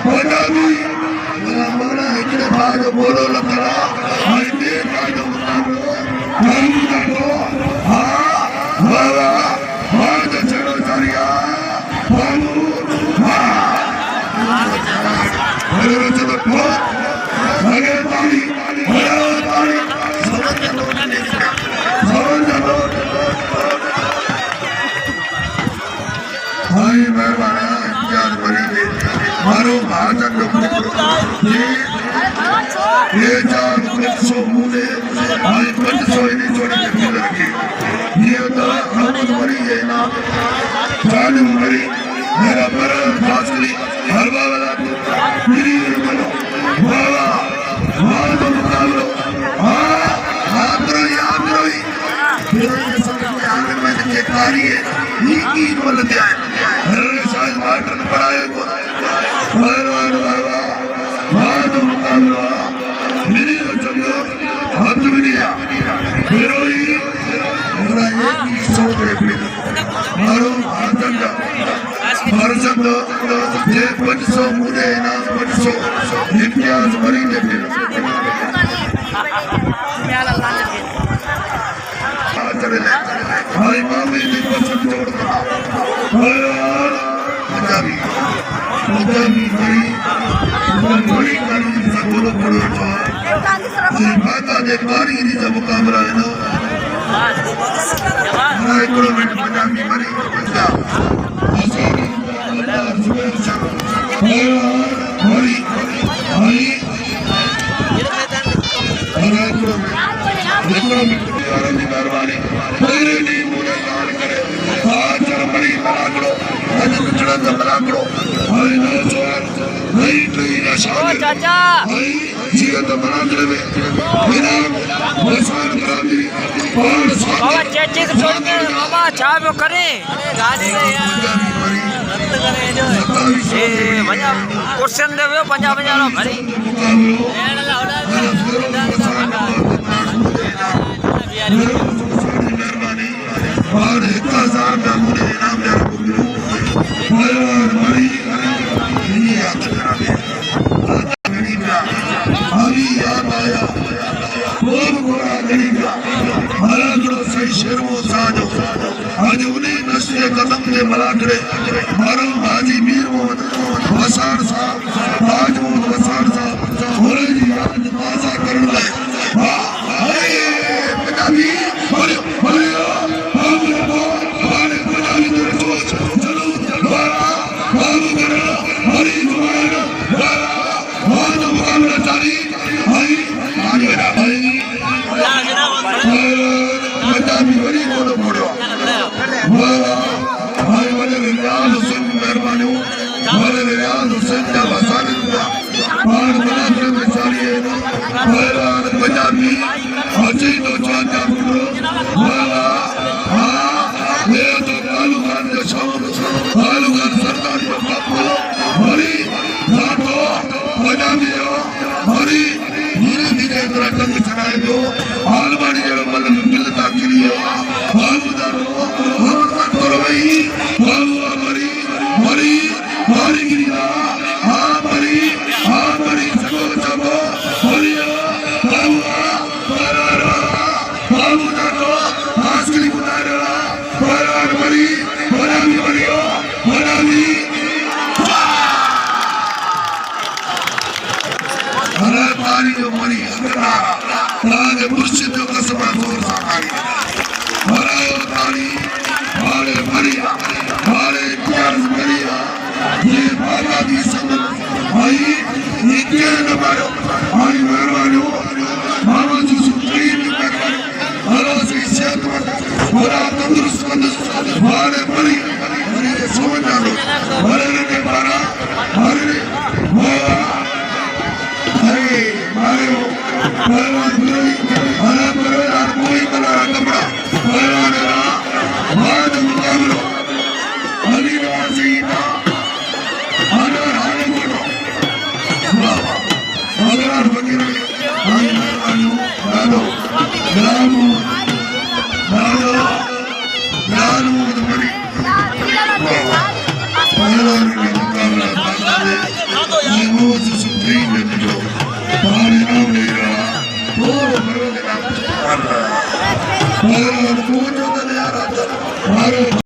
पंजाबी मना इकडे भाग बोलवलं करा आणि ते काय हा बाबा माझं चढवचार्या मारो भारत ये चार सौ मुझे आज 500 इन्हें जोड़ी करके रखी ये तो हम मरी है ना जान मरी मेरा पर फासली हर बाबा मेरी मनो बाबा मार दो मुकाबलो हाँ याद रही फिर ये सब आगे में के कारी है ये की बोल दिया है हर साल मार्टर पढ़ाए को भगवान बाबा मार दो मुकाबलो मेरी चलो हाथ में दिया फिर ही मेरा एक ही सोच है मारो आतंक भारत ये 500 मुझे ना 500 इम्तियाज मरी ने फिर चले भाई मामी ने पसंद छोड़ पंजाबी मरी मरी कानून से बोलो पड़ो ये माता ने कारी नहीं जब मुकाबला है ना ना इकड़ो मिनट पंजाबी मरी पंजाब मरी भाई मेहरबानी मेरे नहीं मुझे गाल करे आज बड़ी मलाकड़ो आज कुचड़ा का मलाकड़ो भाई ना सोर नहीं ट्रेन शामिल भाई जीवन तो मलाकड़े में बिना बसान करामी बाबा चेची से छोड़ के बाबा चाय वो करे गाड़ी से यार रद्द करे जो ये पंजाब क्वेश्चन दे वो पंजाब जानो भरी मेहरबानी और 1000 का मुझे इनाम दे मरी ये याद करा अभी याद आया खूब गोरा गरीबा मलाकड़ो सही शेरवो साजो आज उन्हीं नस्ले कदम ने मलाकड़े मारो हाजी मीर मोहम्मद वसार साहब ताज मोहम्मद वसार साहब होरे जी आज ताजा करन लगे हाय पंजाबी बोलो बोलो हमरे बारे पंजाबी दे सोच चलो बाबा बाबू करो हरी जुबान बाबा बहुत मुकाबला जारी भाई आज मेरा भाई पंजाबी बड़ी बोलो बोलो बाबा भाई वाले रियाज हुसैन मेहरबानी हो वाले रियाज हुसैन का वसाले हुआ बाहर बनाते में जारी है ना बाहर पंजाबी अच्छी तो चाचा बोलो बाबा हाँ ये तो कालू खान जो शाम कालू खान सरदार को बापू हरी नाटो पंजाबी हो हरी धीरे धीरे तरह कंग चढ़ाए दो आलमारी जब मतलब मिलता किरियो बाबू दारो और मत करो भाई बाबू हमारी हरी हरी गिरिया हाँ मरी चलो चलो हरिया बाबू बाबू दारो आसकली बुदारो बाबू मरी मरियो मरावी हरा तारी जो मरी हरा तारे मुर्शिद जो कसम जोर साकारी हरा तारी हरे मरिया हरे प्यार मरिया ये बाबा दी संगत भाई ये क्या न मारो भाई मेहरबानी बाबा जी सुप्रीम मेहरबानी हरा से सेहतमंद हरा तंदुरुस्त हरे मरी हरे समझ लो हरे ने मारा हरे हरे मारो भगवान गुरु हरा भगवान कोई कला कपड़ा भगवान रा बाद मुकाबलो हरि राजीना हरे हरे बोलो बाबा भगवान वगैरह भाई मेहरबानी डालो डालो मरी भगवान के मुकाबला और तू जो दे यार